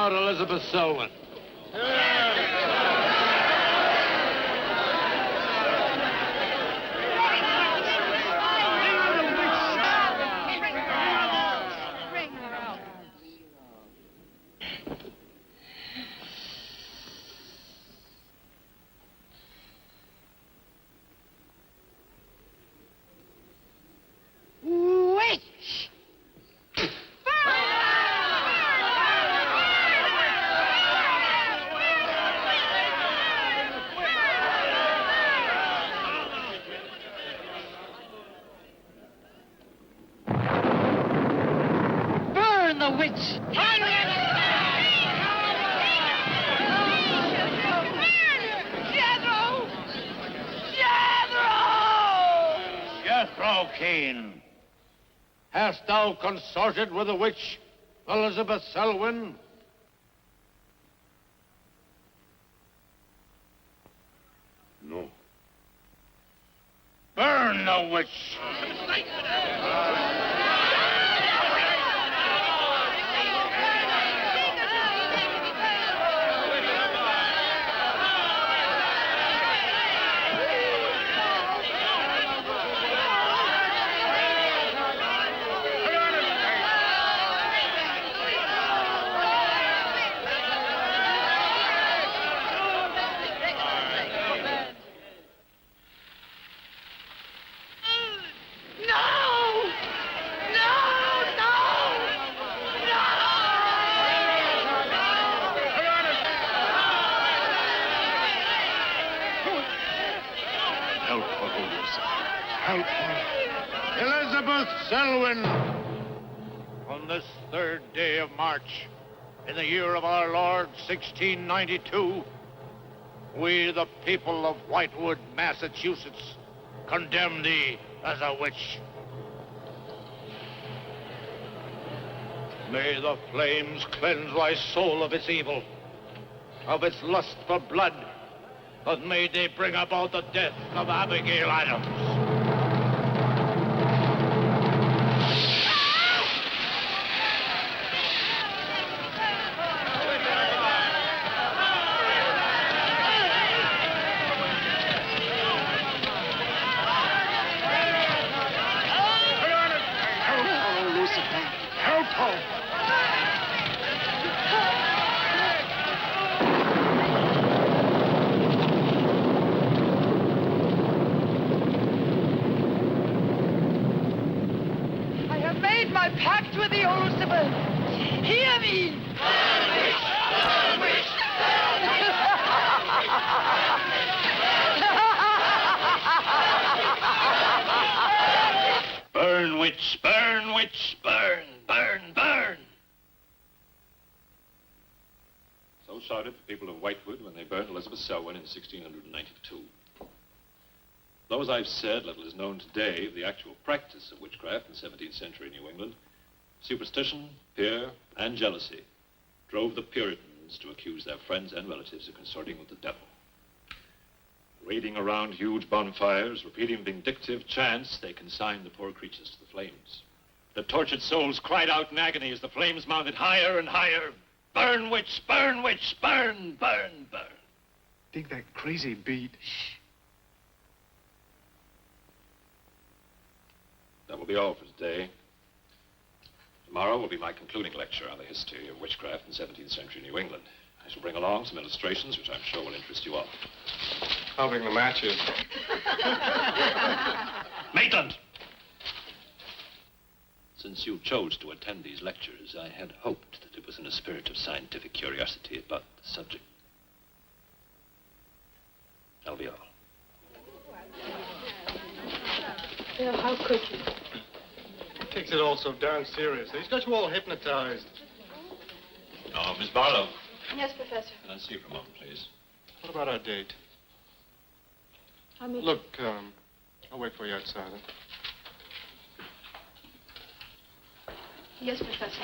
out Elizabeth Selwyn. Hast thou consorted with the witch, Elizabeth Selwyn? No. Burn the witch! Elizabeth Selwyn, on this 3rd day of March, in the year of our Lord, 1692, we, the people of Whitewood, Massachusetts, condemn thee as a witch. May the flames cleanse thy soul of its evil, of its lust for blood, but may they bring about the death of Abigail Adams. Burn, witch, burn, witch, burn, burn, burn. So shouted the people of Whitewood when they burned Elizabeth Selwyn in 1692. Though, as I've said, little is known today of the actual practice of witchcraft in 17th century New England, superstition, fear, and jealousy drove the Puritans to accuse their friends and relatives of consorting with the devil. Raiding around huge bonfires, repeating vindictive chants, they consigned the poor creatures to the flames. The tortured souls cried out in agony as the flames mounted higher and higher. Burn, witch, burn, witch, burn, burn, burn. Dig that crazy beat. Shh. That will be all for today. Tomorrow will be my concluding lecture on the history of witchcraft in 17th century New England. I shall bring along some illustrations which I'm sure will interest you all. I'll bring the matches. Maitland! Since you chose to attend these lectures, I had hoped that it was in a spirit of scientific curiosity about the subject. That'll be all. Bill, how could you? He takes it all so darn seriously. He's got you all hypnotized. Oh, Miss Barlow. Yes, Professor. Can I see you for a moment, please? What about our date? Look, I'll wait for you outside. Huh? Yes, Professor.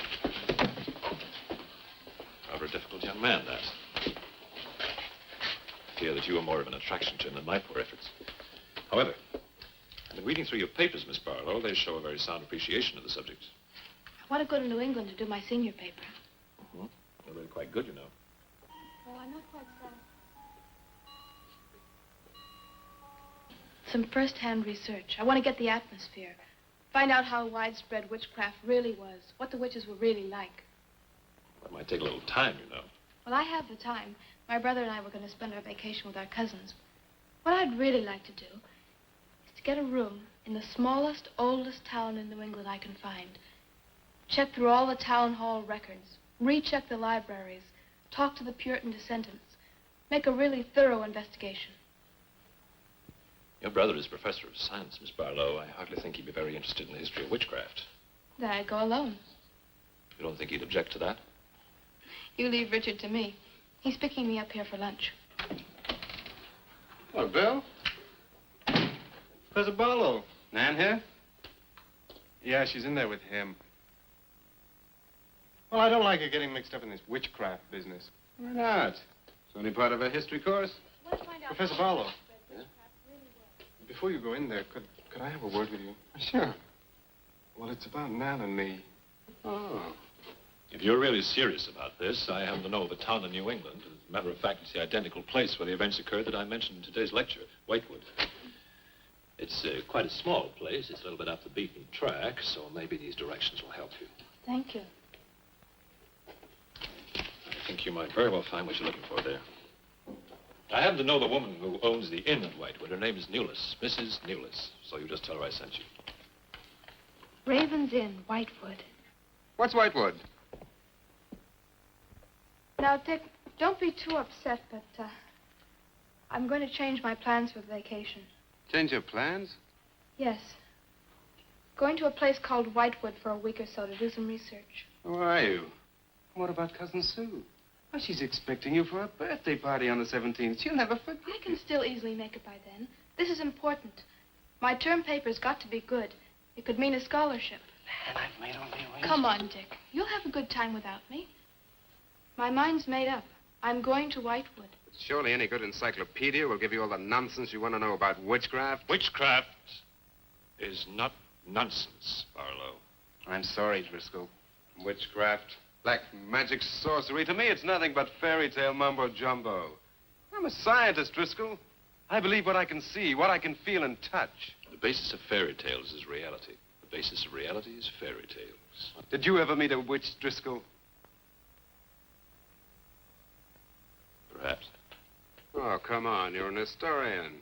Rather a difficult young man, that. I fear that you are more of an attraction to him than my poor efforts. However, I've been reading through your papers, Miss Barlow. They show a very sound appreciation of the subject. I want to go to New England to do my senior paper. Mm-hmm. They're really quite good, you know. Well, I'm not quite sad. Some first-hand research. I want to get the atmosphere. Find out how widespread witchcraft really was. What the witches were really like. Well, it might take a little time, you know. Well, I have the time. My brother and I were going to spend our vacation with our cousins. What I'd really like to do is to get a room in the smallest, oldest town in New England I can find. Check through all the town hall records. Recheck the libraries. Talk to the Puritan descendants. Make a really thorough investigation. Your brother is professor of science, Miss Barlow. I hardly think he'd be very interested in the history of witchcraft. Then I'd go alone. You don't think he'd object to that? You leave Richard to me. He's picking me up here for lunch. Hello, Bill. Professor Barlow. Nan here? Yeah, she's in there with him. Well, I don't like her getting mixed up in this witchcraft business. Why not? It's only part of a history course. Let's find out. Professor Barlow. Before you go in there, could I have a word with you? Sure. Well, it's about Nan and me. Oh. If you're really serious about this, I happen to know of a town in New England. As a matter of fact, it's the identical place where the events occurred that I mentioned in today's lecture, Whitewood. It's quite a small place. It's a little bit off the beaten track, so maybe these directions will help you. Thank you. I think you might very well find what you're looking for there. I happen to know the woman who owns the inn at Whitewood. Her name is Newless, Mrs. Newless. So you just tell her I sent you. Raven's Inn, Whitewood. What's Whitewood? Now, Dick, don't be too upset, but I'm going to change my plans for the vacation. Change your plans? Yes. Going to a place called Whitewood for a week or so to do some research. Who are you? What about Cousin Sue? Well, she's expecting you for a birthday party on the 17th. She'll never forget. I can still easily make it by then. This is important. My term paper's got to be good. It could mean a scholarship. And I've made all the arrangements. Come on, Dick. You'll have a good time without me. My mind's made up. I'm going to Whitewood. Surely any good encyclopedia will give you all the nonsense you want to know about witchcraft. Witchcraft is not nonsense, Barlow. I'm sorry, Driscoll. Witchcraft, black magic, sorcery. To me, it's nothing but fairy tale mumbo-jumbo. I'm a scientist, Driscoll. I believe what I can see, what I can feel and touch. The basis of fairy tales is reality. The basis of reality is fairy tales. Did you ever meet a witch, Driscoll? Perhaps. Oh, come on. You're an historian.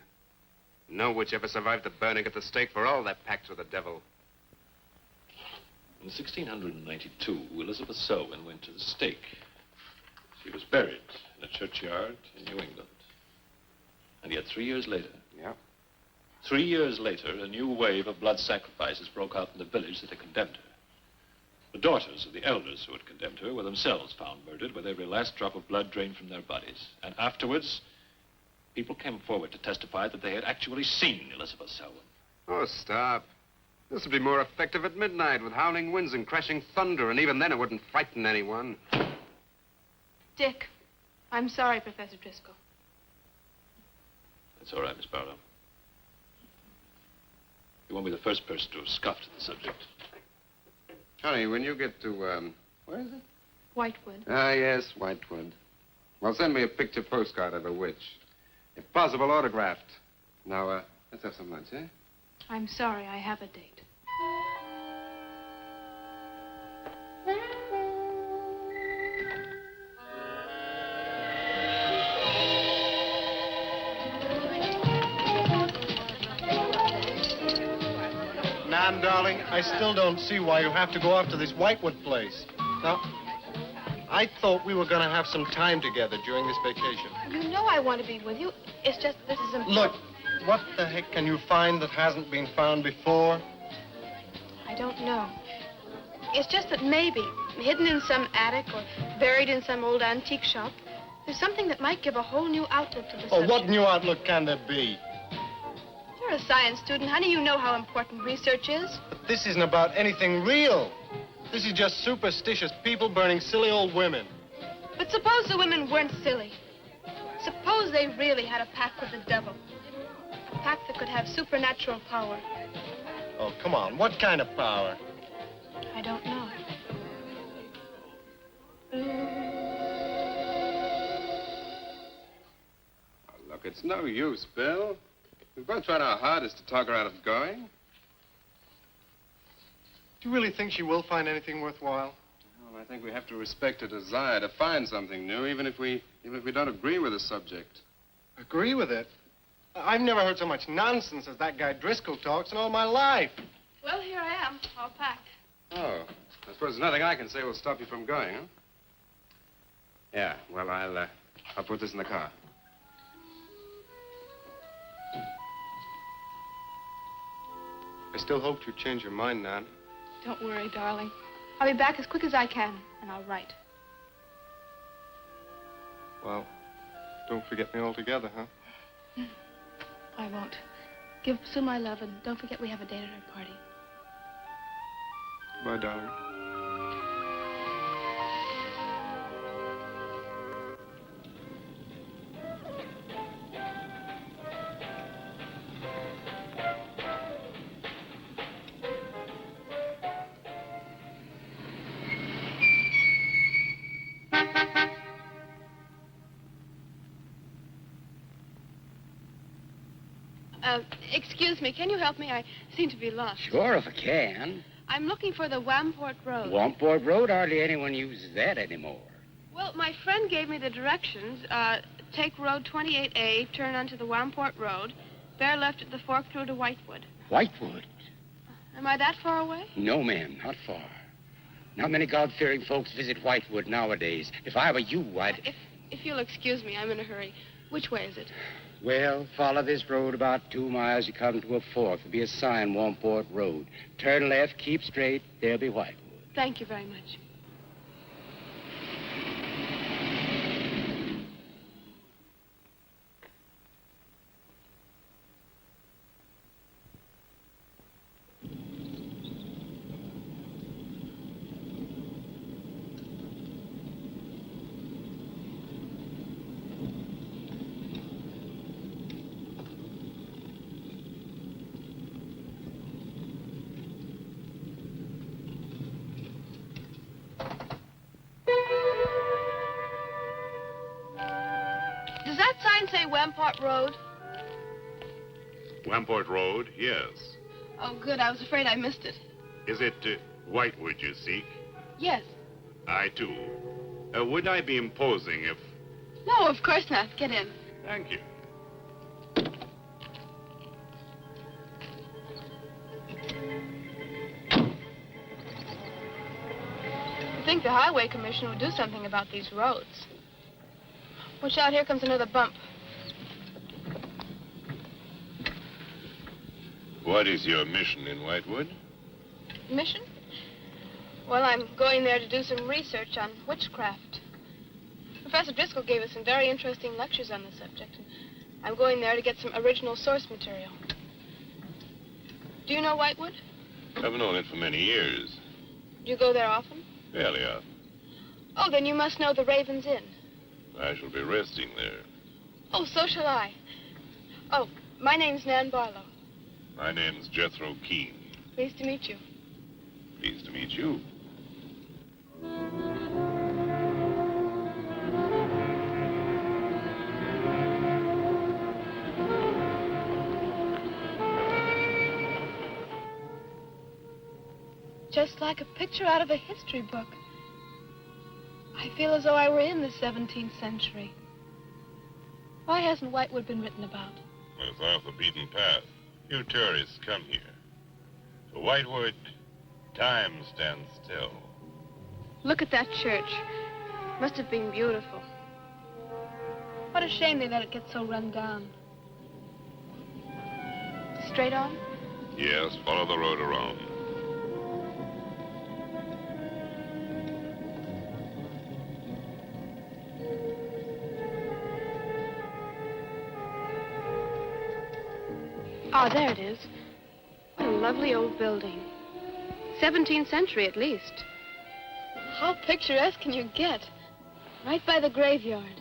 No witch ever survived the burning at the stake for all their pacts with the devil. In 1692, Elizabeth Selwyn went to the stake. She was buried in a churchyard in New England. And yet 3 years later... Yeah? 3 years later, a new wave of blood sacrifices broke out in the village that had condemned her. The daughters of the elders who had condemned her were themselves found murdered with every last drop of blood drained from their bodies. And afterwards, people came forward to testify that they had actually seen Elizabeth Selwyn. Oh, stop. This would be more effective at midnight with howling winds and crashing thunder, and even then it wouldn't frighten anyone. Dick, I'm sorry, Professor Driscoll. That's all right, Miss Barlow. You won't be the first person to have scoffed at the subject. Honey, when you get to, where is it? Whitewood. Ah, yes, Whitewood. Well, send me a picture postcard of a witch. If possible, autographed. Now, let's have some lunch, eh? I'm sorry, I have a date. Nan, darling, I still don't see why you have to go off to this Whitewood place. Now, I thought we were going to have some time together during this vacation. You know I want to be with you. It's just this is important. Look, what the heck can you find that hasn't been found before? I don't know. It's just that maybe, hidden in some attic or buried in some old antique shop, there's something that might give a whole new outlook to the Oh, subject. what new outlook can there be? You're a science student, honey. You know how important research is. But this isn't about anything real. This is just superstitious people burning silly old women. But suppose the women weren't silly. Suppose they really had a pact with the devil. A pact that could have supernatural power. Oh, come on. What kind of power? I don't know. It's no use, Bill. We've both tried our hardest to talk her out of going. Do you really think she will find anything worthwhile? Well, I think we have to respect her desire to find something new, even if we don't agree with the subject. Agree with it? I've never heard so much nonsense as that guy Driscoll talks in all my life. Well, here I am, all packed. Oh, I suppose there's nothing I can say will stop you from going, huh? Yeah, well, I'll put this in the car. I still hoped you'd change your mind, Nan. Don't worry, darling. I'll be back as quick as I can, and I'll write. Well, don't forget me altogether, huh? I won't. Give Sue my love, and don't forget we have a date at her party. Bye, darling. Excuse me, can you help me? I seem to be lost. Sure, if I can. I'm looking for the Wamport Road. Wamport Road, hardly anyone uses that anymore. Well, my friend gave me the directions. Take Road 28A, turn onto the Wamport Road, bear left at the fork through to Whitewood. Whitewood? Am I that far away? No, ma'am, not far. Not many God-fearing folks visit Whitewood nowadays. If I were you, I'd... If you'll excuse me, I'm in a hurry. Which way is it? Well, follow this road about 2 miles. You come to a fork. There'll be a sign, Wamport Road. Turn left, keep straight. There'll be Whitewood. Thank you very much. Does that sign say Wamport Road? Wamport Road, yes. Oh, good. I was afraid I missed it. Is it Whitewood you seek? Yes. I, too. Would I be imposing if... No, of course not. Get in. Thank you. I think the Highway Commission would do something about these roads. Watch out, here comes another bump. What is your mission in Whitewood? Mission? Well, I'm going there to do some research on witchcraft. Professor Driscoll gave us some very interesting lectures on the subject, and I'm going there to get some original source material. Do you know Whitewood? I've known it for many years. Do you go there often? Fairly often. Oh, then you must know the Raven's Inn. I shall be resting there. Oh, so shall I. Oh, my name's Nan Barlow. My name's Jethro Keene. Pleased to meet you. Pleased to meet you. Just like a picture out of a history book. I feel as though I were in the 17th century. Why hasn't Whitewood been written about? It's off the beaten path. Few tourists come here. To Whitewood, time stands still. Look at that church. Must have been beautiful. What a shame they let it get so run down. Straight on? Yes, follow the road around. Ah, there it is. What a lovely old building. 17th century at least. How picturesque can you get? Right by the graveyard.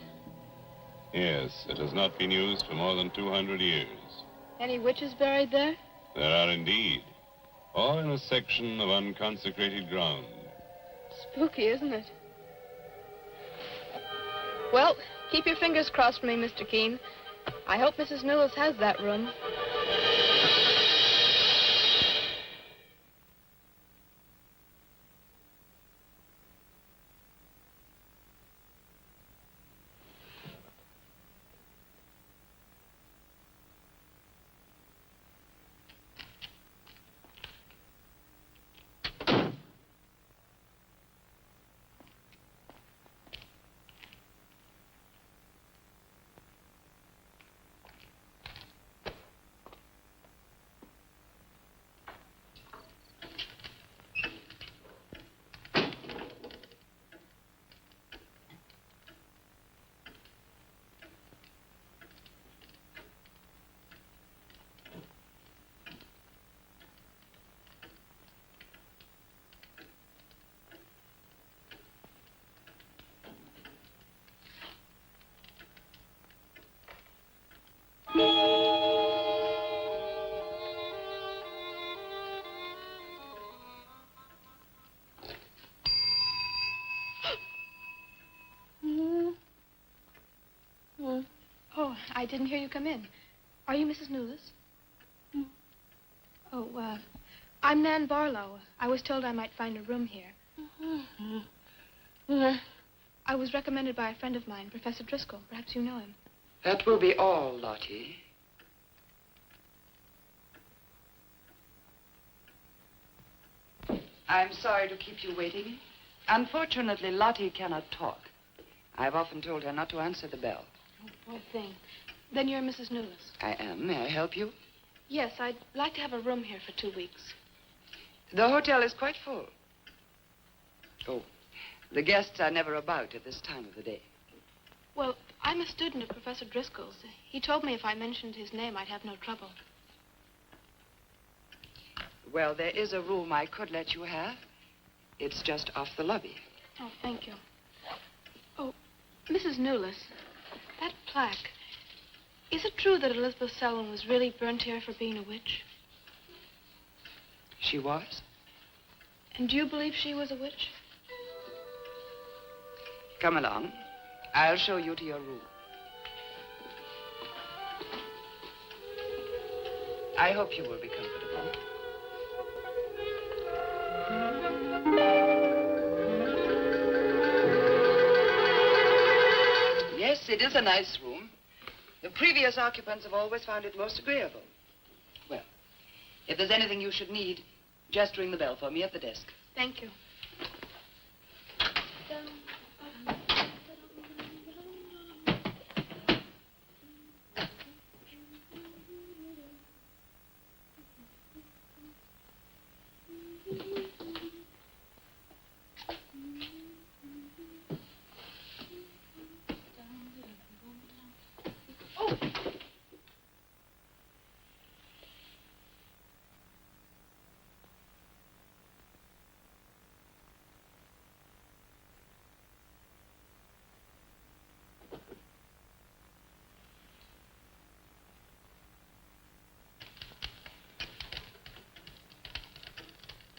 Yes, it has not been used for more than 200 years. Any witches buried there? There are indeed. All in a section of unconsecrated ground. Spooky, isn't it? Well, keep your fingers crossed for me, Mr. Keene. I hope Mrs. Newless has that room. Oh, I didn't hear you come in. Are you Mrs. Newless? Oh, I'm Nan Barlow. I was told I might find a room here. I was recommended by a friend of mine, Professor Driscoll. Perhaps you know him. That will be all, Lottie. I'm sorry to keep you waiting. Unfortunately, Lottie cannot talk. I've often told her not to answer the bell. Oh, poor thing. Then you're Mrs. Newless. I am. May I help you? Yes, I'd like to have a room here for 2 weeks. The hotel is quite full. Oh, the guests are never about at this time of the day. Well, I'm a student of Professor Driscoll's. He told me if I mentioned his name, I'd have no trouble. Well, there is a room I could let you have. It's just off the lobby. Oh, thank you. Oh, Mrs. Newless, that plaque. Is it true that Elizabeth Selwyn was really burnt here for being a witch? She was? And do you believe she was a witch? Come along. I'll show you to your room. I hope you will be comfortable. Yes, it is a nice room. The previous occupants have always found it most agreeable. Well, if there's anything you should need, just ring the bell for me at the desk. Thank you.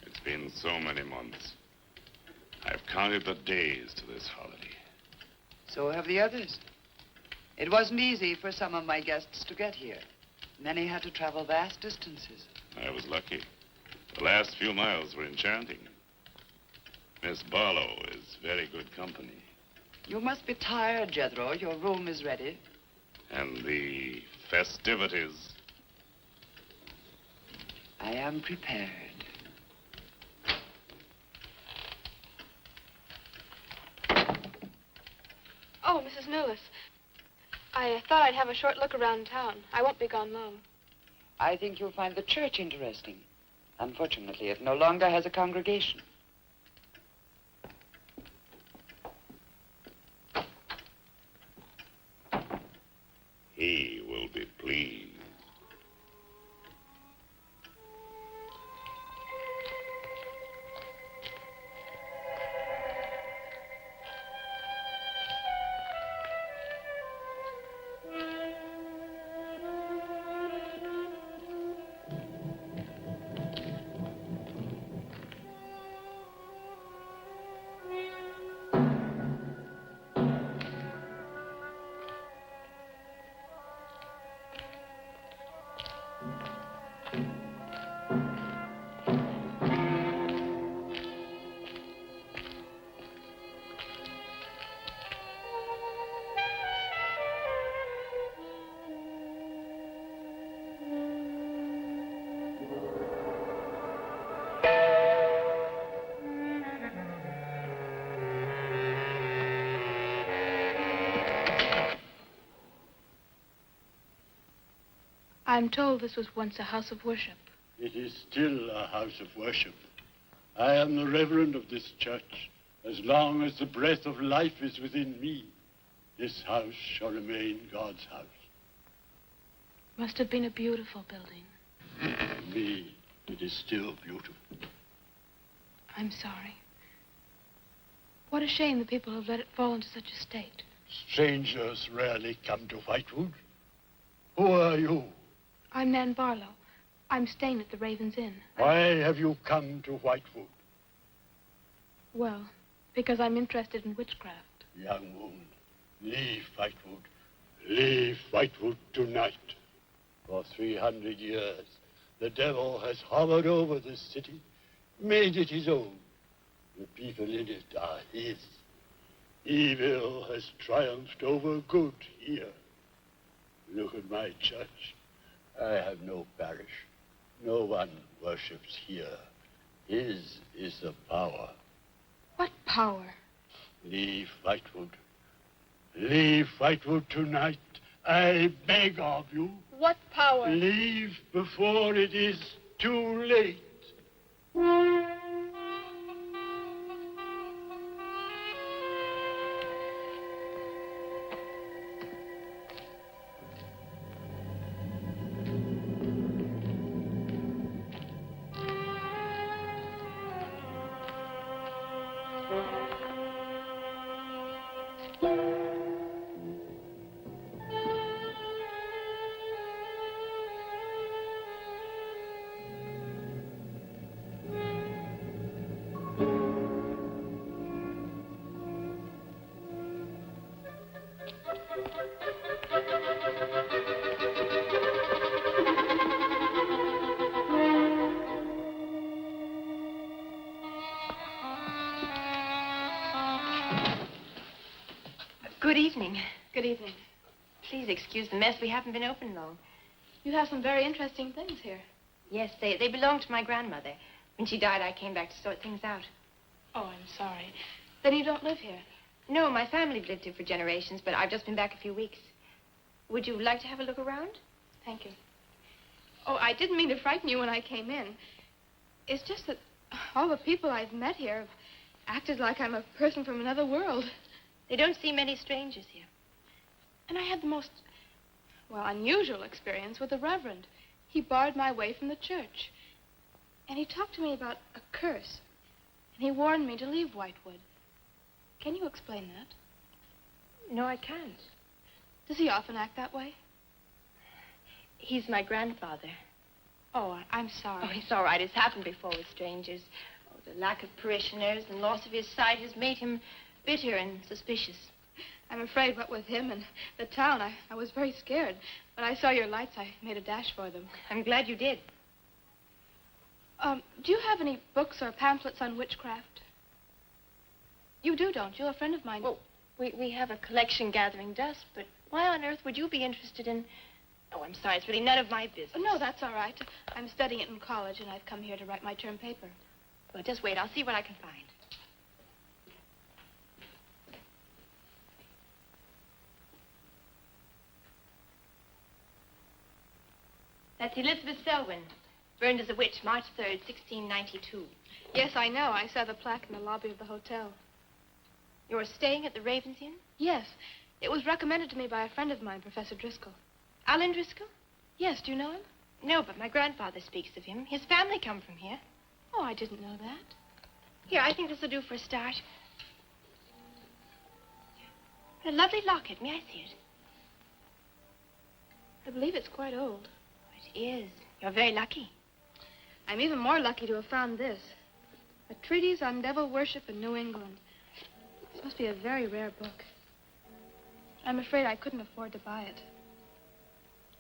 It's been so many months. I've counted the days to this holiday. So have the others. It wasn't easy for some of my guests to get here. Many had to travel vast distances. I was lucky. The last few miles were enchanting. Miss Barlow is very good company. You must be tired, Jethro. Your room is ready. And the festivities. I am prepared. Oh, Mrs. Newless. I thought I'd have a short look around town. I won't be gone long. I think you'll find the church interesting. Unfortunately, it no longer has a congregation. He will be pleased. I'm told this was once a house of worship. It is still a house of worship. I am the reverend of this church. As long as the breath of life is within me, this house shall remain God's house. Must have been a beautiful building. To me, it is still beautiful. I'm sorry. What a shame the people have let it fall into such a state. Strangers rarely come to Whitewood. Who are you? I'm Nan Barlow. I'm staying at the Raven's Inn. Why have you come to Whitewood? Well, because I'm interested in witchcraft. Young woman, leave Whitewood. Leave Whitewood tonight. For 300 years, the devil has hovered over this city, made it his own. The people in it are his. Evil has triumphed over good here. Look at my church. I have no parish. No one worships here. His is the power. What power? Leave Whitewood. Leave Whitewood tonight. I beg of you. What power? Leave before it is too late. Good evening. Good evening. Please excuse the mess. We haven't been open long. You have some very interesting things here. Yes, they belong to my grandmother. When she died, I came back to sort things out. Oh, I'm sorry. Then you don't live here? No, my family lived here for generations, but I've just been back a few weeks. Would you like to have a look around? Thank you. Oh, I didn't mean to frighten you when I came in. It's just that all the people I've met here have acted like I'm a person from another world. They don't see many strangers here. And I had the most, well, unusual experience with the Reverend. He barred my way from the church. And he talked to me about a curse. And he warned me to leave Whitewood. Can you explain that? No, I can't. Does he often act that way? He's my grandfather. Oh, I'm sorry. Oh, it's all right. It's happened before with strangers. Oh, the lack of parishioners and loss of his sight has made him bitter and suspicious. I'm afraid what with him and the town, I was very scared. When I saw your lights, I made a dash for them. I'm glad you did. Do you have any books or pamphlets on witchcraft? You do, don't you? A friend of mine... Well, we have a collection gathering dust, but why on earth would you be interested in... Oh, I'm sorry. It's really none of my business. Oh, no, that's all right. I'm studying it in college, and I've come here to write my term paper. Well, just wait. I'll see what I can find. That's Elizabeth Selwyn, burned as a witch, March 3rd, 1692. Yes, I know. I saw the plaque in the lobby of the hotel. You're staying at the Raven's Inn? Yes. It was recommended to me by a friend of mine, Professor Driscoll. Alan Driscoll? Yes, do you know him? No, but my grandfather speaks of him. His family come from here. Oh, I didn't know that. Here, I think this will do for a start. What a lovely locket. May I see it? I believe it's quite old. It is. You're very lucky. I'm even more lucky to have found this. A treatise on devil worship in New England. This must be a very rare book. I'm afraid I couldn't afford to buy it.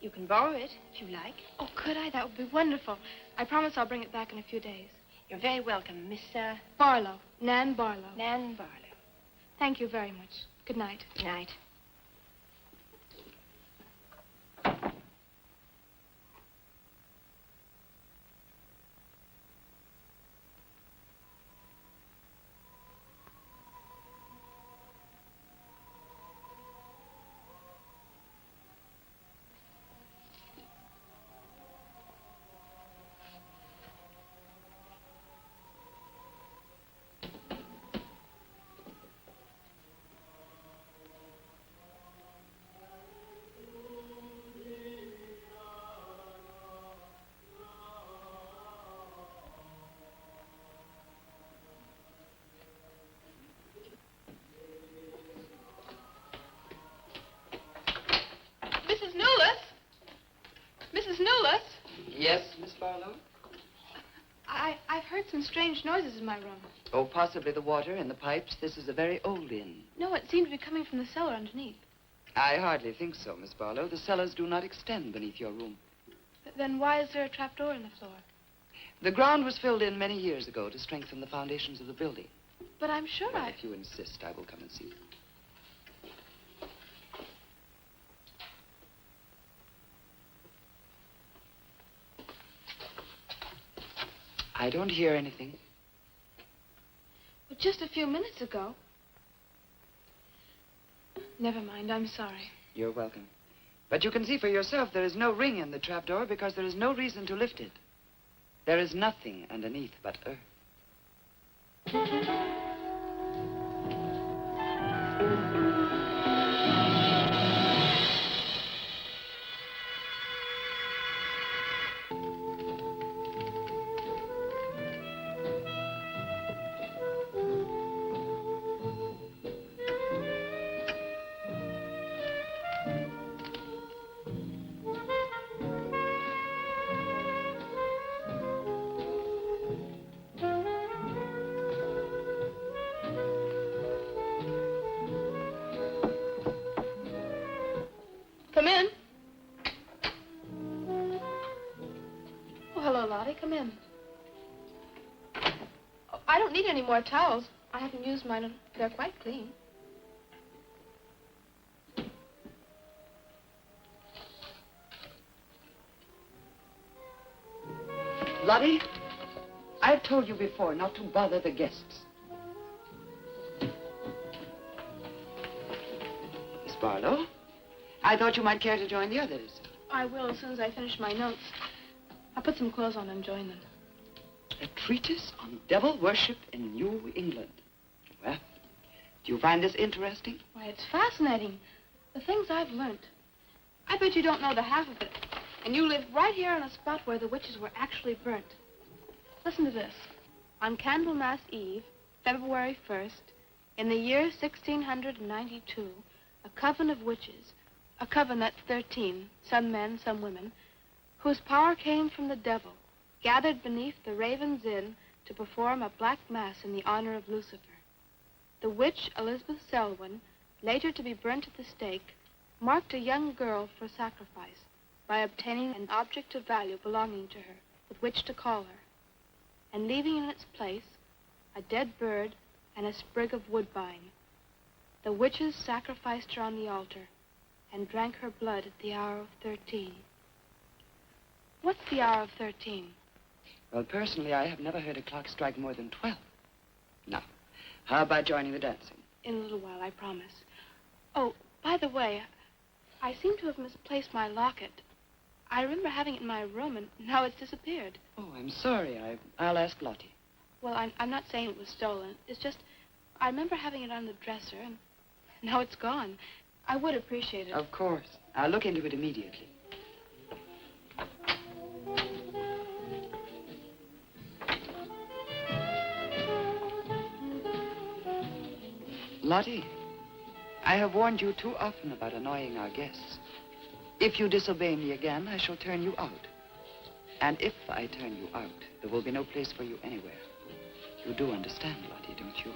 You can borrow it, if you like. Oh, could I? That would be wonderful. I promise I'll bring it back in a few days. You're very welcome, Miss, Barlow. Nan Barlow. Nan Barlow. Thank you very much. Good night. Good night. Barlow? I've heard some strange noises in my room. Oh, possibly the water in the pipes. This is a very old inn. No, it seemed to be coming from the cellar underneath. I hardly think so, Miss Barlow. The cellars do not extend beneath your room. Then why is there a trapdoor in the floor? The ground was filled in many years ago to strengthen the foundations of the building. But I'm sure Well, if you insist, I will come and see you. I don't hear anything. But just a few minutes ago. Never mind, I'm sorry. You're welcome. But you can see for yourself there is no ring in the trapdoor because there is no reason to lift it. There is nothing underneath but earth. Come in. Oh, hello, Lottie. Come in. Oh, I don't need any more towels. I haven't used mine, and they're quite clean. Lottie, I've told you before not to bother the guests. Miss Barlow, I thought you might care to join the others. I will as soon as I finish my notes. I'll put some clothes on and join them. A treatise on devil worship in New England. Well, do you find this interesting? Why, it's fascinating. The things I've learned. I bet you don't know the half of it. And you live right here on a spot where the witches were actually burnt. Listen to this. On Candlemas Eve, February 1st, in the year 1692, a coven of witches, a coven that's 13, some men, some women, whose power came from the devil, gathered beneath the Raven's Inn to perform a black mass in the honor of Lucifer. The witch, Elizabeth Selwyn, later to be burnt at the stake, marked a young girl for sacrifice by obtaining an object of value belonging to her with which to call her, and leaving in its place a dead bird and a sprig of woodbine. The witches sacrificed her on the altar and drank her blood at the hour of 13. What's the hour of 13? Well, personally, I have never heard a clock strike more than 12. Now, how about joining the dancing? In a little while, I promise. Oh, by the way, I seem to have misplaced my locket. I remember having it in my room, and now it's disappeared. Oh, I'm sorry. I'll ask Lottie. Well, I'm not saying it was stolen. It's just, I remember having it on the dresser, and now it's gone. I would appreciate it. Of course. I'll look into it immediately. Lottie, I have warned you too often about annoying our guests. If you disobey me again, I shall turn you out. And if I turn you out, there will be no place for you anywhere. You do understand, Lottie, don't you?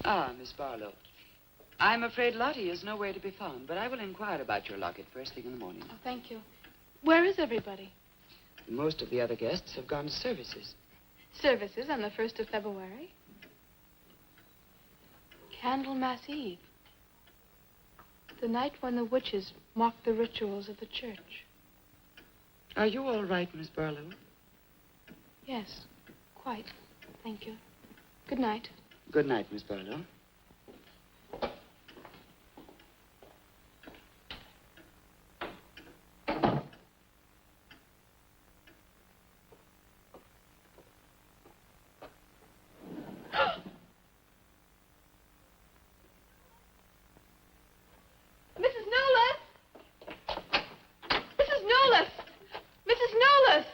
Ah, Miss Barlow. I'm afraid Lottie is nowhere to be found, but I will inquire about your locket first thing in the morning. Oh, thank you. Where is everybody? Most of the other guests have gone to services. Services on the 1st of February. Candlemas Eve. The night when the witches mocked the rituals of the church. Are you all right, Miss Barlow? Yes, quite. Thank you. Good night. Good night, Miss Barlow. Mrs. Newless! Mrs. Newless! Mrs. Newless!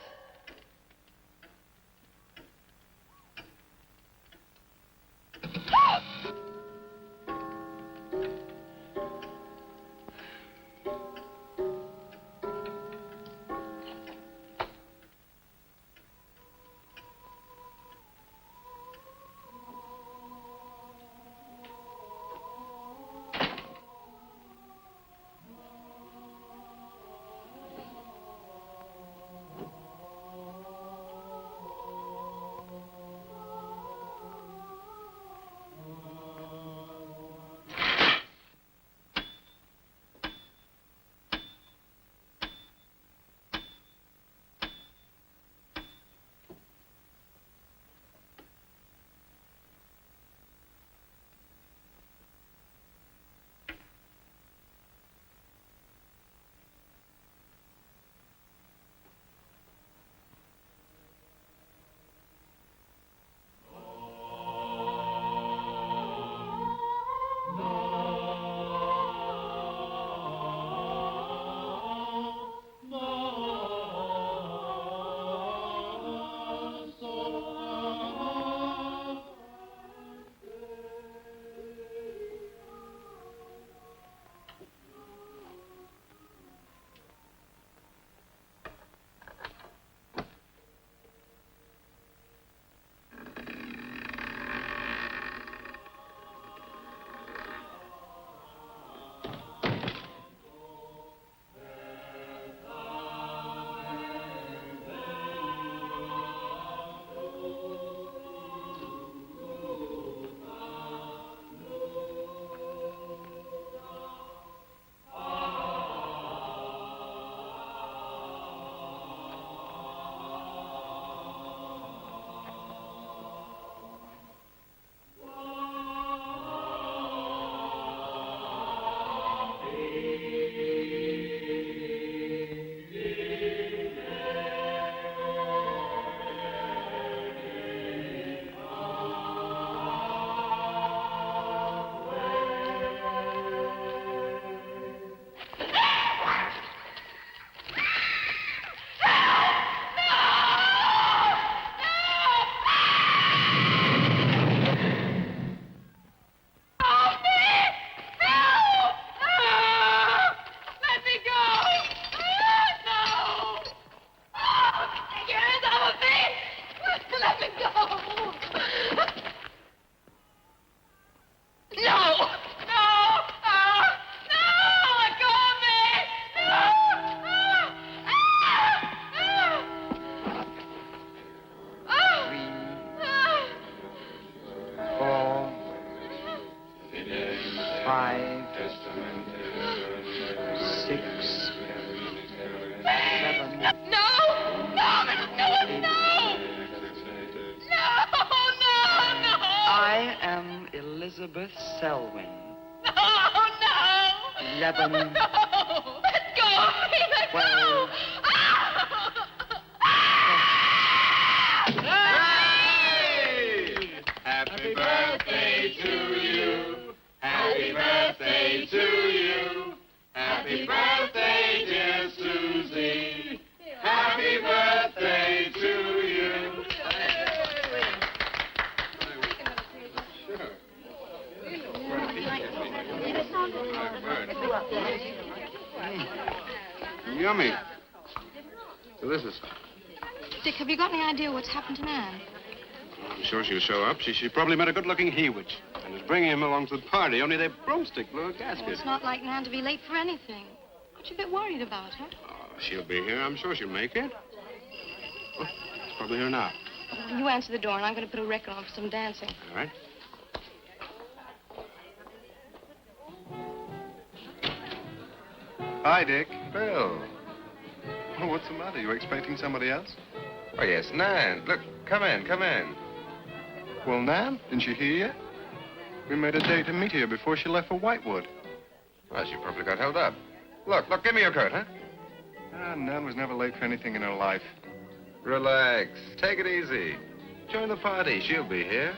I am Elizabeth Selwyn. No, no! 11. No! Let go of me! Let 12. go! Hey! Happy birthday to you. Happy birthday to you. Happy birthday, dear Susie. Happy birthday to you. Yummy. Delicious. Dick, have you got any idea what's happened to Nan? I'm sure she'll show up. She probably met a good-looking he-witch. I was bringing him along to the party, only their broomstick blew a Well, gasket. it's not like Nan to be late for anything. Aren't you a bit worried about her? Oh, she'll be here. I'm sure she'll make it. Oh, she's probably here now. You answer the door, and I'm going to put a record on for some dancing. All right. Hi, Dick. Bill. Oh, what's the matter? You expecting somebody else? Oh, yes, Nan. Look, come in, come in. Well, Nan, didn't she hear you? We made a date to meet here before she left for Whitewood. Well, she probably got held up. Look, give me your coat, huh? Nan was never late for anything in her life. Relax. Take it easy. Join the party. She'll be here.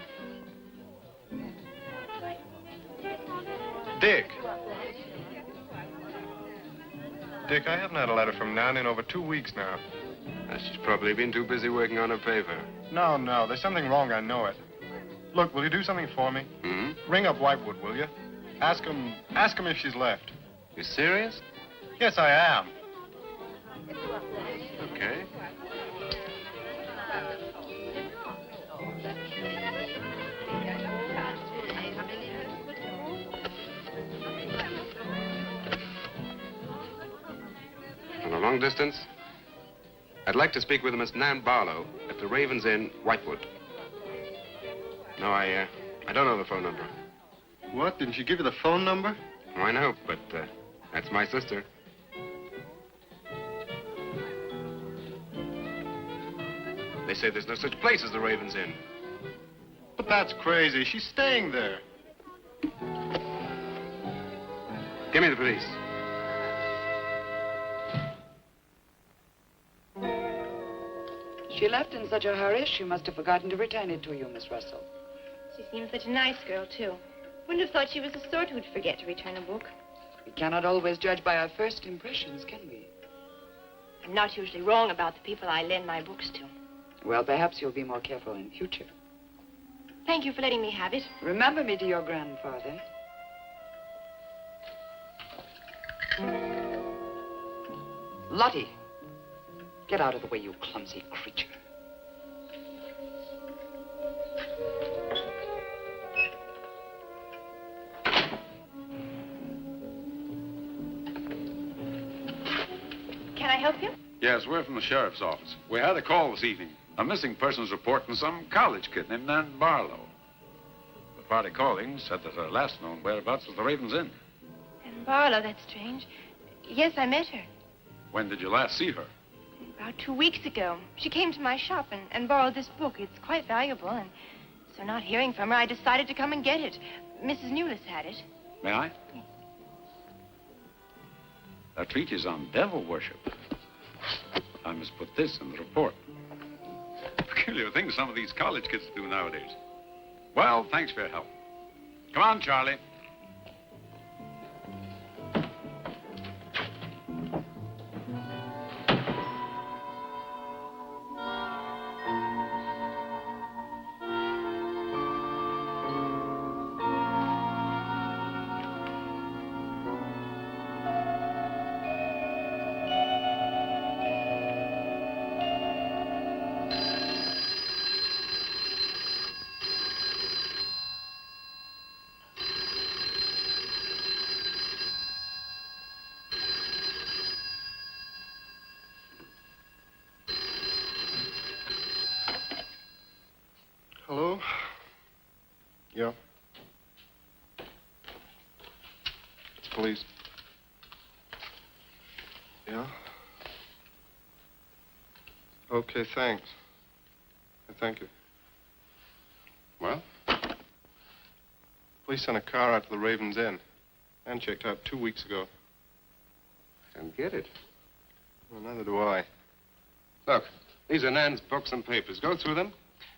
Dick. Dick, I haven't had a letter from Nan in over 2 weeks now. She's probably been too busy working on her paper. No, there's something wrong, I know it. Look, will you do something for me? Hmm? Ring up Whitewood, will you? Ask him if she's left. You serious? Yes, I am. Okay. On a long distance, I'd like to speak with Miss Nan Barlow at the Raven's Inn, Whitewood. No, I don't know the phone number. What? Didn't she give you the phone number? Oh, I know, but that's my sister. They say there's no such place as the Raven's Inn. But that's crazy. She's staying there. Give me the police. She left in such a hurry, she must have forgotten to return it to you, Miss Russell. She seems such a nice girl, too. Wouldn't have thought she was the sort who'd forget to return a book. We cannot always judge by our first impressions, can we? I'm not usually wrong about the people I lend my books to. Well, perhaps you'll be more careful in future. Thank you for letting me have it. Remember me to your grandfather. Lottie, get out of the way, you clumsy creature. Can I help you? Yes, we're from the sheriff's office. We had a call this evening. A missing persons report from some college kid named Nan Barlow. The party calling said that her last known whereabouts was the Raven's Inn. And Barlow, that's strange. Yes, I met her. When did you last see her? About 2 weeks ago. She came to my shop and borrowed this book. It's quite valuable, and so not hearing from her, I decided to come and get it. Mrs. Newless had it. May I? Yes. A treatise on devil worship. I must put this in the report. Peculiar things some of these college kids do nowadays. Well, thanks for your help. Come on, Charlie. Hello? Yeah. It's police. Yeah? Okay, thanks. Thank you. Well? Police sent a car out to the Raven's Inn. And checked out 2 weeks ago. Can't get it. Well, neither do I. Look, these are Nan's books and papers. Go through them.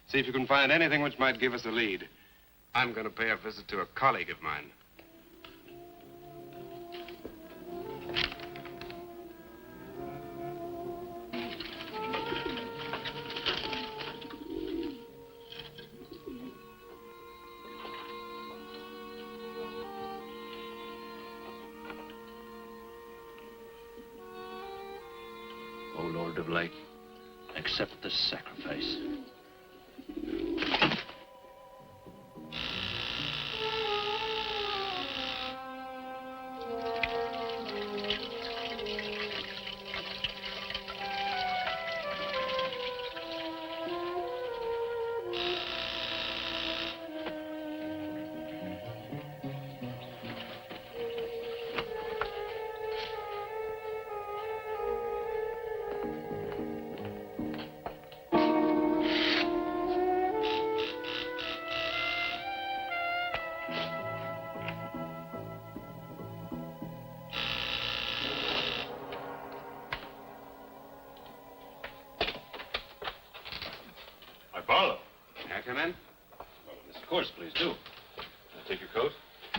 See if you can find anything which might give us a lead. I'm going to pay a visit to a colleague of mine. O Lord of Light, accept this sacrifice. course, please do. Can I take your coat?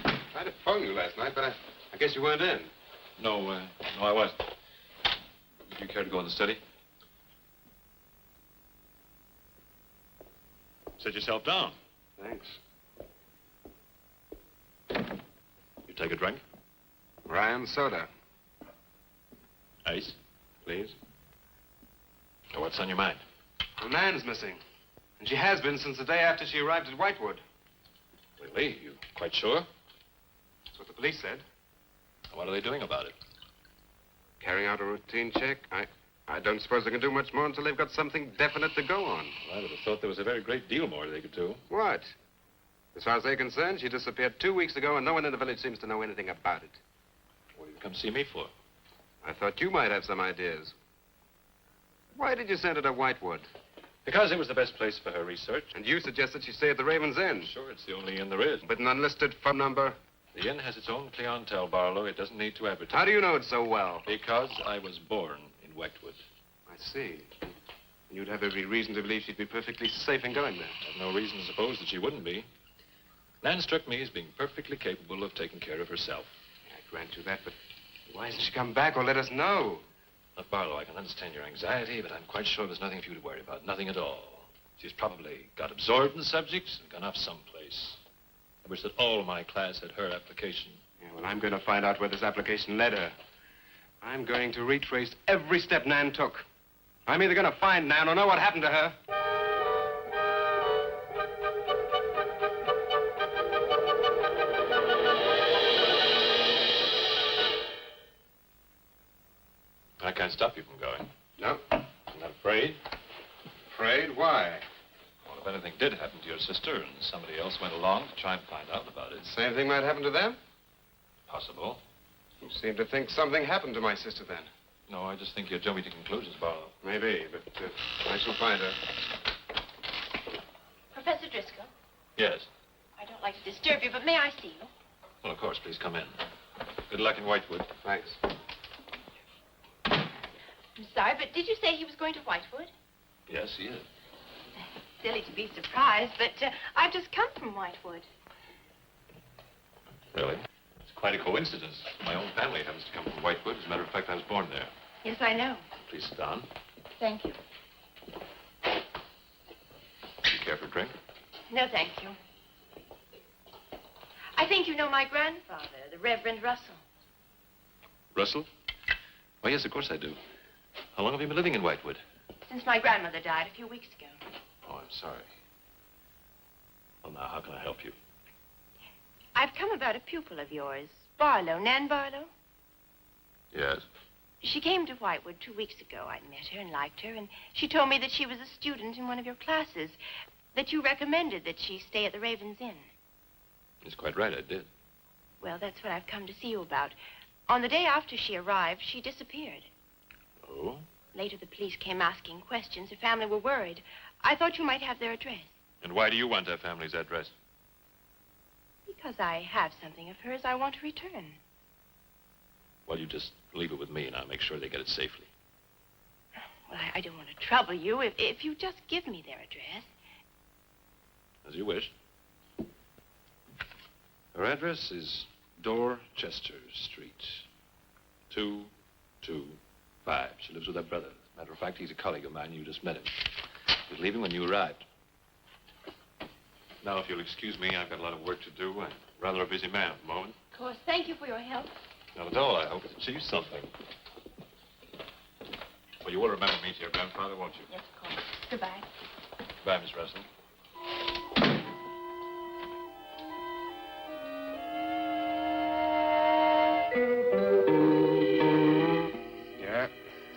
I tried to phone you last night, but I guess you weren't in. No, I wasn't. Would you care to go in the study? Sit yourself down. Thanks. You take a drink? Ryan soda. Ice, please. Now, what's on your mind? Well, Nan's missing. And she has been since the day after she arrived at Whitewood. Really? You quite sure? That's what the police said. What are they doing about it? Carrying out a routine check. I don't suppose they can do much more until they've got something definite to go on. Well, I would have thought there was a very great deal more they could do. What? As far as they're concerned, she disappeared 2 weeks ago, and no one in the village seems to know anything about it. What did you come see me for? I thought you might have some ideas. Why did you send her to Whitewood? Because it was the best place for her research. And you suggested she stay at the Raven's Inn. Sure, it's the only inn there is. With an unlisted phone number? The inn has its own clientele, Barlow. It doesn't need to advertise. How do you know it so well? Because I was born in Whitewood. I see. You'd have every reason to believe she'd be perfectly safe in going there. I've no reason to suppose that she wouldn't be. Nan struck me as being perfectly capable of taking care of herself. I grant you that, but why hasn't she come back or let us know? Look, Barlow, I can understand your anxiety, but I'm quite sure there's nothing for you to worry about. Nothing at all. She's probably got absorbed in the subjects and gone off someplace. I wish that all my class had her application. Yeah, well, I'm going to find out where this application led her. I'm going to retrace every step Nan took. I'm either going to find Nan or know what happened to her. I can't stop you from going. No. I'm not afraid. Afraid? Why? Well, if anything did happen to your sister and somebody else went along to try and find out about it. Same thing might happen to them? Possible. You seem to think something happened to my sister then. No, I just think you're jumping to conclusions, Barlow. Maybe, but I shall find her. Professor Driscoll, Yes. I don't like to disturb you, but may I see you? Well, of course, please come in. Good luck in Whitewood. Thanks. I'm sorry, but did you say he was going to Whitewood? Yes, he is. Silly to be surprised, but I've just come from Whitewood. Really? It's quite a coincidence. My own family happens to come from Whitewood. As a matter of fact, I was born there. Yes, I know. Please sit down. Thank you. Do you care for a drink? No, thank you. I think you know my grandfather, the Reverend Russell. Russell? Why, yes, of course I do. How long have you been living in Whitewood? Since my grandmother died a few weeks ago. Oh, I'm sorry. Well, now, how can I help you? I've come about a pupil of yours, Barlow, Nan Barlow. Yes? She came to Whitewood 2 weeks ago. I met her and liked her, and she told me that she was a student in one of your classes, that you recommended that she stay at the Raven's Inn. That's quite right, I did. Well, that's what I've come to see you about. On the day after she arrived, she disappeared. Oh? Later, the police came asking questions. Her family were worried. I thought you might have their address. And why do you want her family's address? Because I have something of hers I want to return. Well, you just leave it with me, and I'll make sure they get it safely. Well, I don't want to trouble you if you just give me their address. As you wish. Her address is Dorchester Street, 225. She lives with her brother. As a matter of fact, he's a colleague of mine. You just met him. He was leaving when you arrived. Now, if you'll excuse me, I've got a lot of work to do. I'm rather a busy man at the moment. Of course. Thank you for your help. Not at all. I hope it achieves something. Well, you will remember me to your grandfather, won't you? Yes, of course. Goodbye. Goodbye, Miss Russell. Yeah,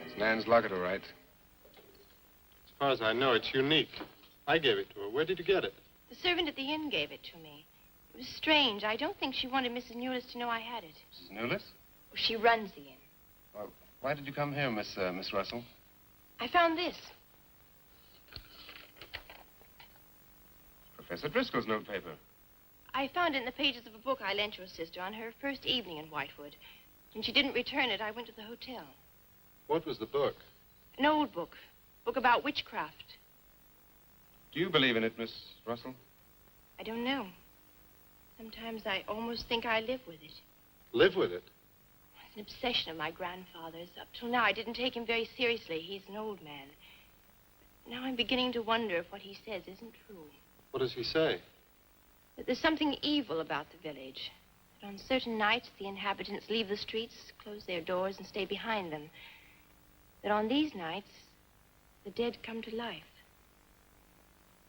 that's Nan's locket, all right. As far as I know, it's unique. I gave it to her. Where did you get it? The servant at the inn gave it to me. It was strange. I don't think she wanted Mrs. Newless to know I had it. Mrs. Newless? She runs the inn. Well, why did you come here, Miss Russell? I found this. Professor Driscoll's notepaper. I found it in the pages of a book I lent your sister on her first evening in Whitewood. When she didn't return it, I went to the hotel. What was the book? An old book about witchcraft. Do you believe in it, Miss Russell? I don't know. Sometimes I almost think I live with it. Live with it? It's an obsession of my grandfather's. Up till now, I didn't take him very seriously. He's an old man. But now I'm beginning to wonder if what he says isn't true. What does he say? That there's something evil about the village. That on certain nights, the inhabitants leave the streets, close their doors, and stay behind them. That on these nights, the dead come to life.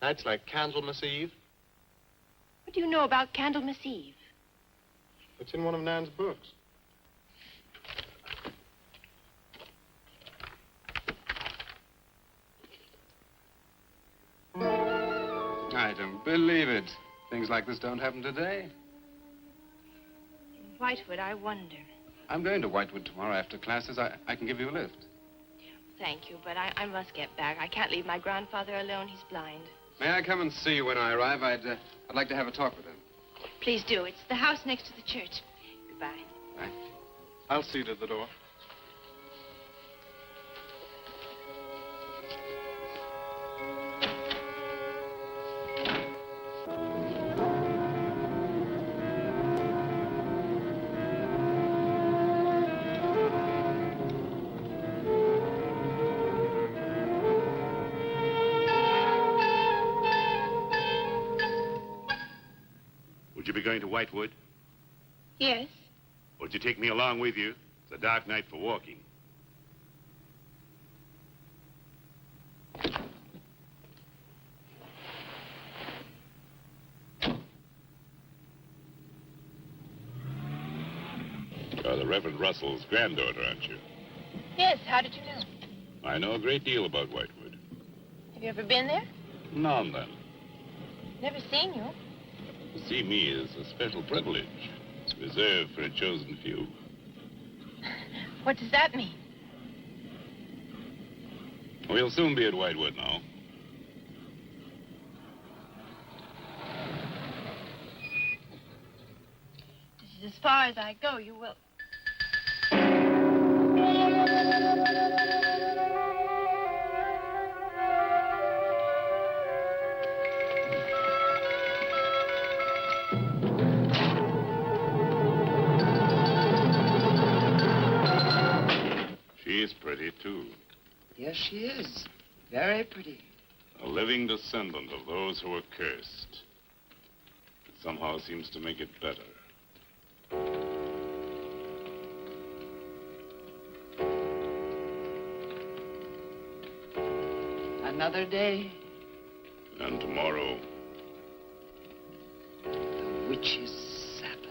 Nights like Candlemas Eve? What do you know about Candlemas Eve? It's in one of Nan's books. I don't believe it. Things like this don't happen today. In Whitewood, I wonder. I'm going to Whitewood tomorrow after classes. I can give you a lift. Thank you, but I must get back. I can't leave my grandfather alone. He's blind. May I come and see you when I arrive? I'd like to have a talk with him. Please do. It's the house next to the church. Goodbye. Bye. I'll see to the door. Would you be going to Whitewood? Yes? Would you take me along with you? It's a dark night for walking. You're the Reverend Russell's granddaughter, aren't you? Yes. How did you know? I know a great deal about Whitewood. Have you ever been there? Now and then. Never seen you. To see me is a special privilege. It's reserved for a chosen few. What does that mean? We'll soon be at Whitewood now. This is as far as I go. You will. She's pretty, too. Yes, she is. Very pretty. A living descendant of those who were cursed. It somehow seems to make it better. Another day. And tomorrow, The witch's Sabbath.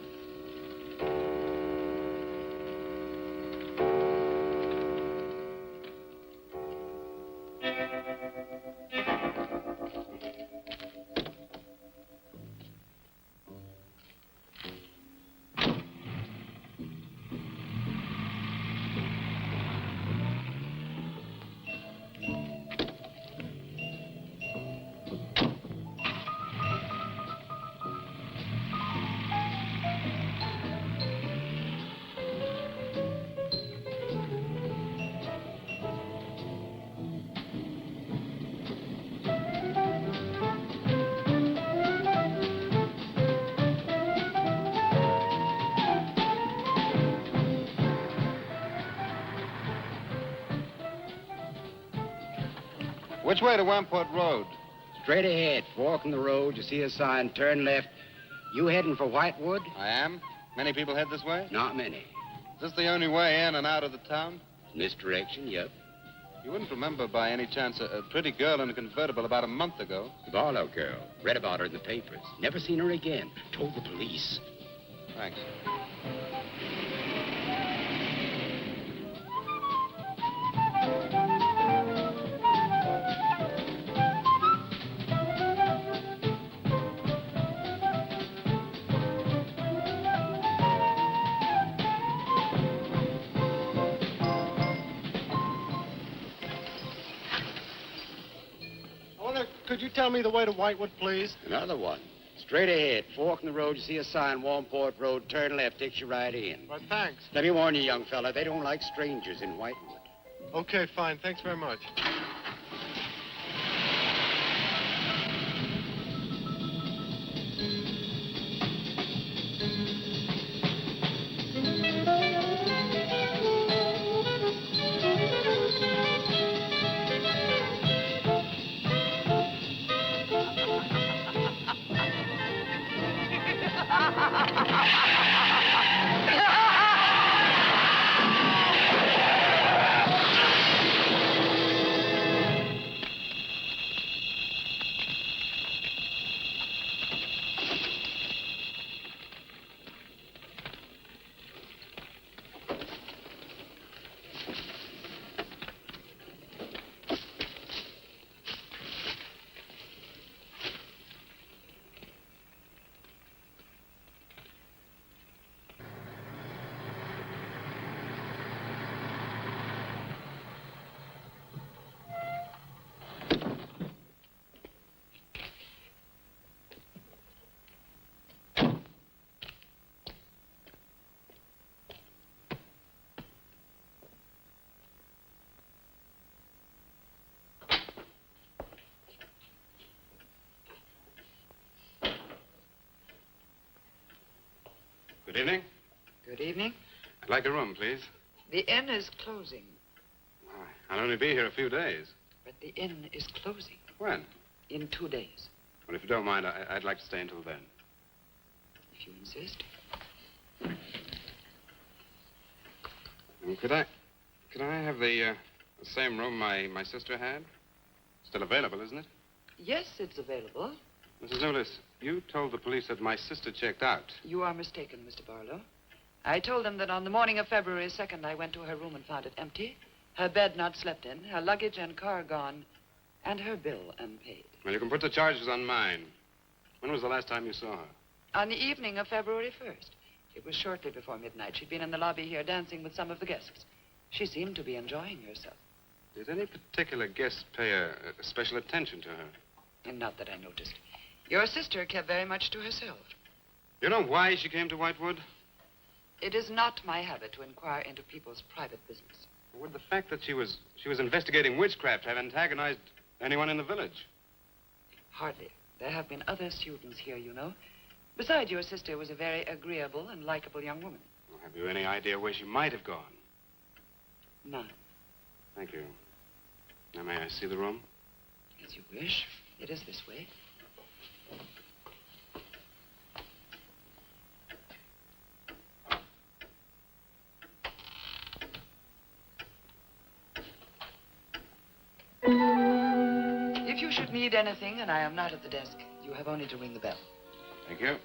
Which way to Wamport Road? Straight ahead. Fork in the road. You see a sign. Turn left. You heading for Whitewood? I am. Many people head this way? Not many. Is this the only way in and out of the town? In this direction, yep. You wouldn't remember by any chance a pretty girl in a convertible about a month ago? The Barlow girl. Read about her in the papers. Never seen her again. Told the police. Thanks. Could you tell me the way to Whitewood, please? Another one. Straight ahead. Fork in the road. You see a sign. Wamport Road. Turn left. Takes you right in. Well, thanks. Let me warn you, young fella. They don't like strangers in Whitewood. Okay, fine. Thanks very much. Good evening. Good evening. I'd like a room, please. The inn is closing, Why, I'll only be here a few days. but the inn is closing When? in 2 days, Well, if you don't mind, I'd like to stay until then. if you insist. Could I have the same room my sister had? Still available, isn't it? Yes, it's available. Mrs. Newless, you told the police that my sister checked out. You are mistaken, Mr. Barlow. I told them that on the morning of February 2nd, I went to her room and found it empty, her bed not slept in, her luggage and car gone, and her bill unpaid. Well, you can put the charges on mine. When was the last time you saw her? On the evening of February 1st. It was shortly before midnight. She'd been in the lobby here dancing with some of the guests. She seemed to be enjoying herself. Did any particular guest pay a special attention to her? And not that I noticed. Your sister kept very much to herself. You know why she came to Whitewood? It is not my habit to inquire into people's private business. Would the fact that she was investigating witchcraft have antagonized anyone in the village? Hardly. There have been other students here, you know. Besides, your sister was a very agreeable and likable young woman. Well, have you any idea where she might have gone? None. Thank you. Now, may I see the room? As you wish. It is this way. If you should need anything and I am not at the desk, you have only to ring the bell. Thank you.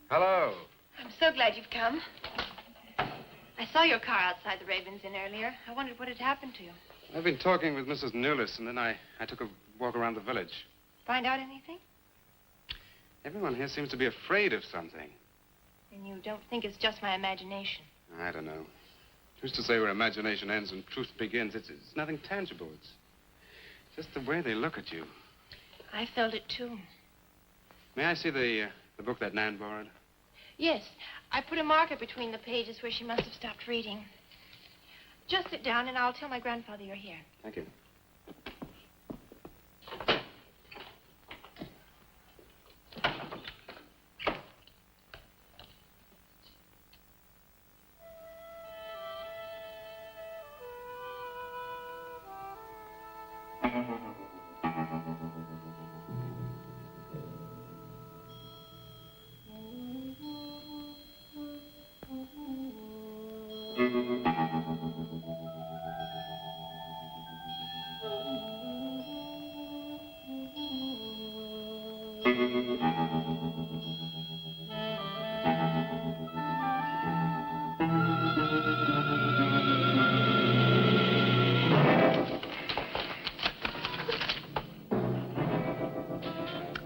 Hello. I'm so glad you've come. I saw your car outside the Ravens Inn earlier. I wondered what had happened to you. I've been talking with Mrs. Newless, and then I took a walk around the village. Find out anything? Everyone here seems to be afraid of something. And you don't think it's just my imagination? I don't know. Who's to say where imagination ends and truth begins? It's nothing tangible. It's just the way they look at you. I felt it, too. May I see the book that Nan borrowed? Yes. I put a marker between the pages where she must have stopped reading. Just sit down, and I'll tell my grandfather you're here. Thank you.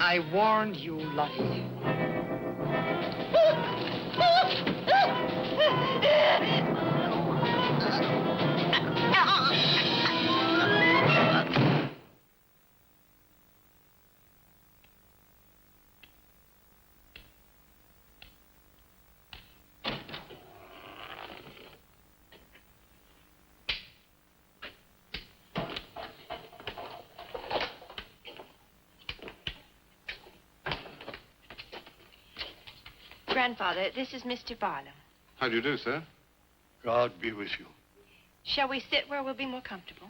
I warned you, Lottie. Grandfather, this is Mr. Barlow. How do you do, sir? God be with you. Shall we sit where we'll be more comfortable?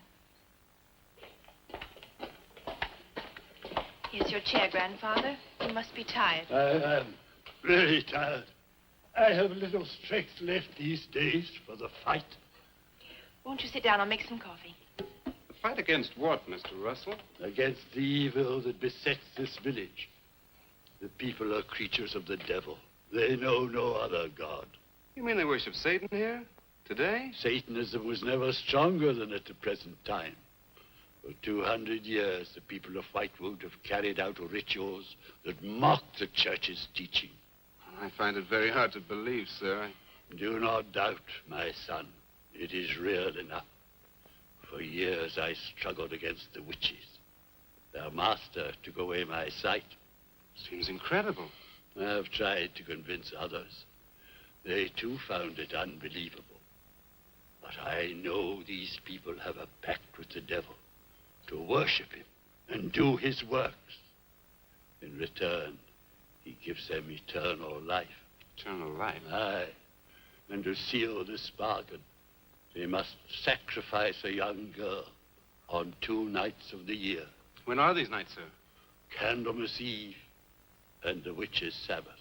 Here's your chair, Grandfather. You must be tired. I am really tired. I have little strength left these days for the fight. Won't you sit down? I'll make some coffee. The fight against what, Mr. Russell? Against the evil that besets this village. The people are creatures of the devil. They know no other god. You mean they worship Satan here? Today? Satanism was never stronger than at the present time. For 200 years, the people of Whitewood have carried out rituals that mock the church's teaching. I find it very hard to believe, sir. Do not doubt, my son. It is real enough. For years, I struggled against the witches. Their master took away my sight. Seems incredible. I have tried to convince others. They, too, found it unbelievable. But I know these people have a pact with the devil to worship him and do his works. In return, he gives them eternal life. Eternal life? Aye. And to seal this bargain, they must sacrifice a young girl on 2 nights of the year. When are these nights, sir? Candlemas Eve and the witch's Sabbath.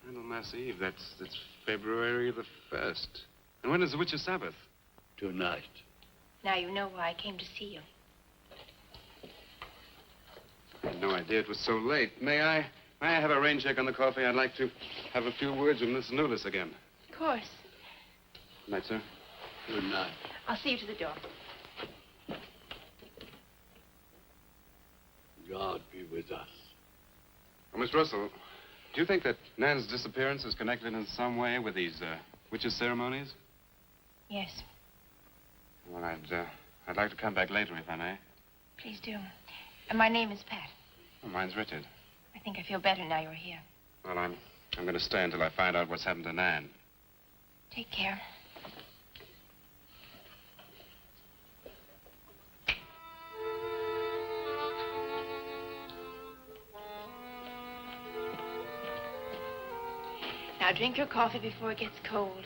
Candlemas Eve, that's February the 1st. And when is the witch's Sabbath? Tonight. Now you know why I came to see you. I had no idea it was so late. May I have a rain check on the coffee? I'd like to have a few words with Miss Newless again. Of course. Good night, sir. Good night. I'll see you to the door. God be with us. Oh, Miss Russell, do you think that Nan's disappearance is connected in some way with these witches' ceremonies? Yes. Well, I'd like to come back later, if I may. Please do. And my name is Pat. Oh, mine's Richard. I think I feel better now you're here. Well, I'm going to stay until I find out what's happened to Nan. Take care. Now drink your coffee before it gets cold.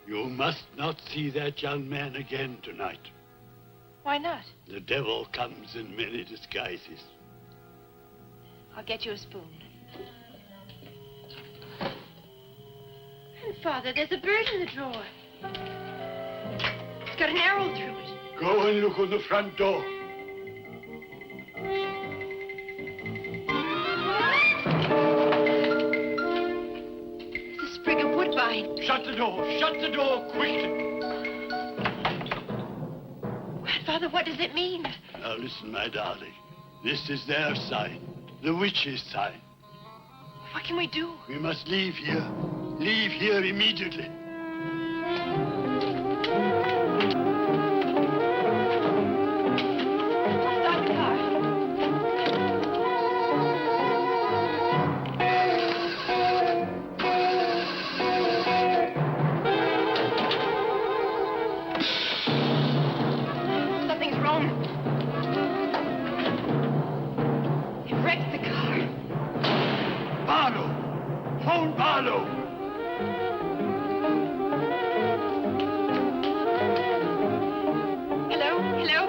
You must not see that young man again tonight. Why not? The devil comes in many disguises. I'll get you a spoon. And Father, there's a bird in the drawer. It's got an arrow through it. Go and look on the front door. It's a sprig of woodbine. Shut the door. Shut the door quickly. Grandfather, what does it mean? Now listen, my darling. This is their sign. The witch's sign. What can we do? We must leave here. Leave here immediately. Stop the car. Something's wrong. It wrecked the car. Barlow! Phone Barlow! Hello? Hello?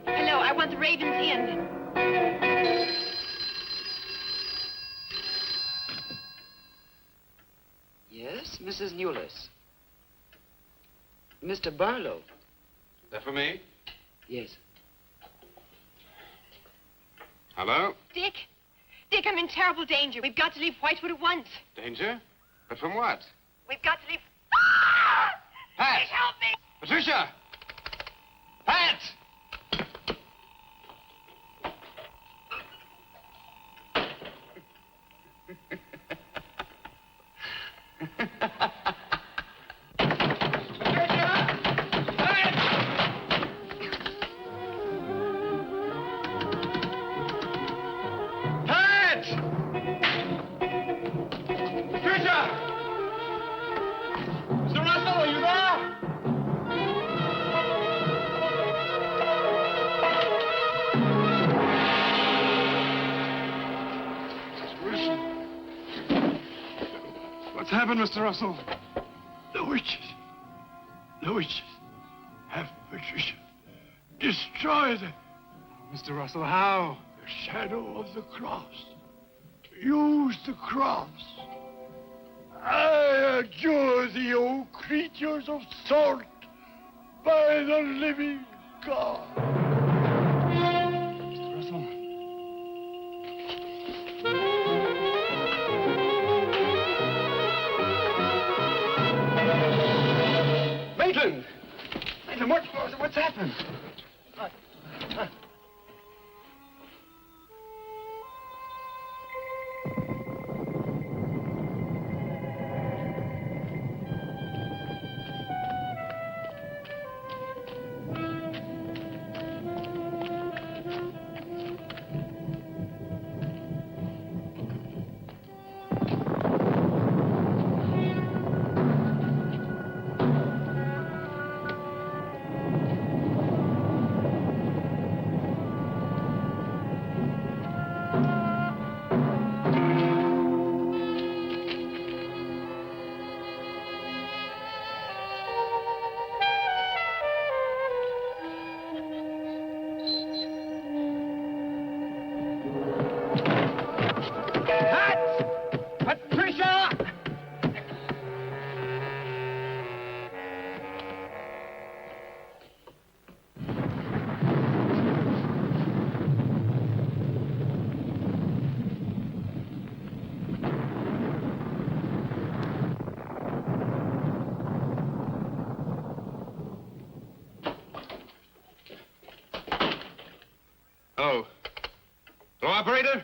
Hello, I want the Raven's Inn. Yes, Mrs. Newless. Mr. Barlow. Is that for me? Yes. Hello? Dick? Dick, I'm in terrible danger. We've got to leave Whitewood at once. Danger? But from what? We've got to leave... Pat! Dick, help me! Patricia! Pat! What's happened, Mr. Russell? The witches. The witches have Patricia destroyed her. Mr. Russell, how? The shadow of the cross. To use the cross. I adjure thee, O creatures of salt, by the living God. Mr. Russell. Maitland! Maitland, what's happened? Hello. Hello, operator?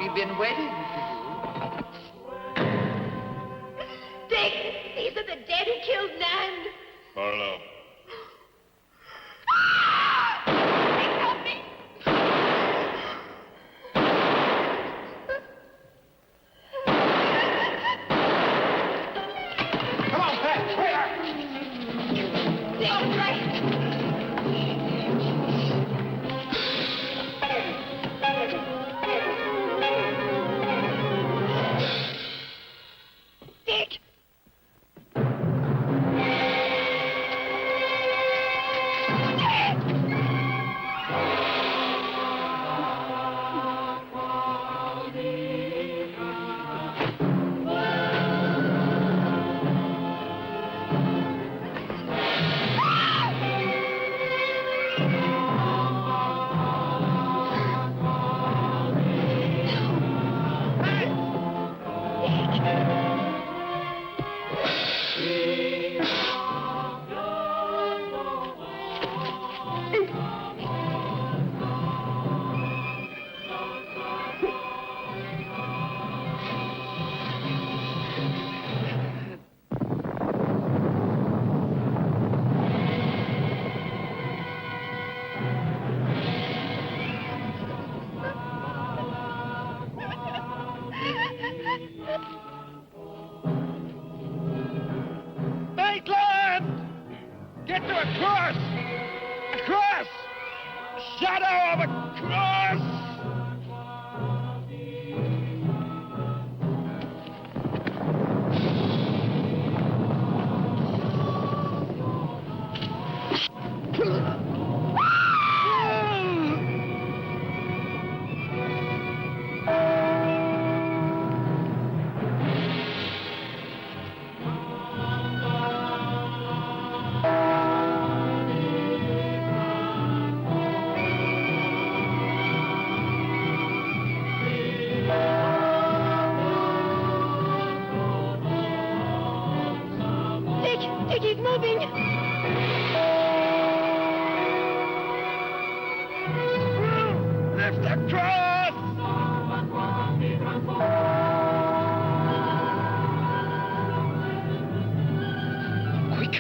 we've been waiting for you. Dick, these are the dead who killed Nan. Barlow. Dick, help me. Come on, Pat. Hurry. Dick, right. Dick! Maitland! Get to a cross! A cross! A shadow of a cross! Dick, he's moving. Lift the cross! Quick.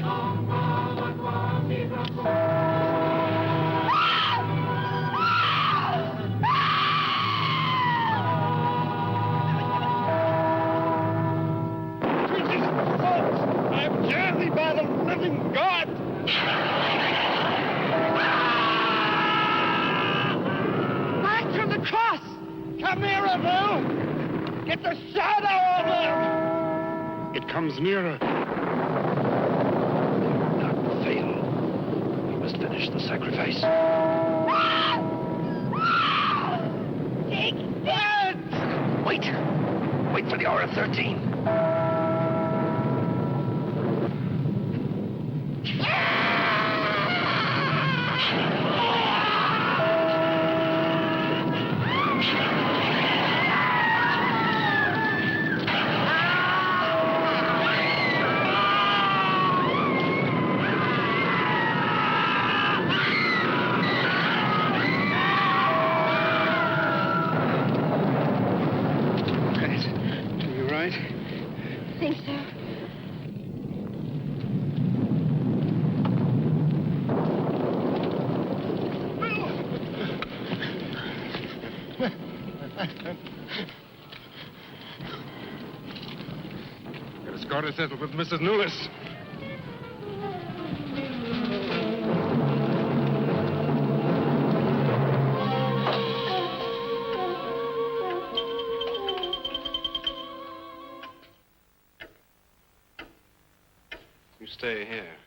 I am jersey by the living God! Back from the cross! Come nearer, Bill! Get the shadow of him! It comes nearer. Not fail. We must finish the sacrifice. Dick! Wait! Wait for the hour of 13. You right? I think so. Got a score to settle with Mrs. Newless. You stay here.